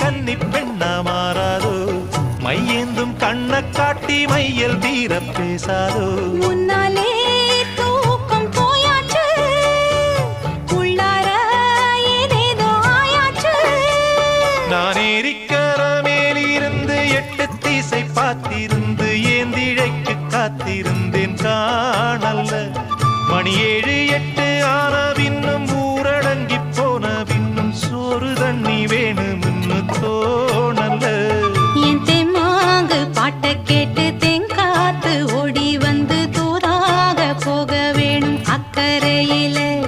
கன்னி பெண்ணா மாறாதோ மையேந்தும் கண்ண காட்டி மையல் தீர பேசாதோ முன்னாலே தூக்கம் போயாச்சு உள்ளார ஏதேதோ ஆயாச்சு நான் ஏரிக்கர மேலிருந்து 8 திசை பார்த்திருந்து ஏந்திழைக்கு காத்திருந்தேன் காணல்ல மணி 7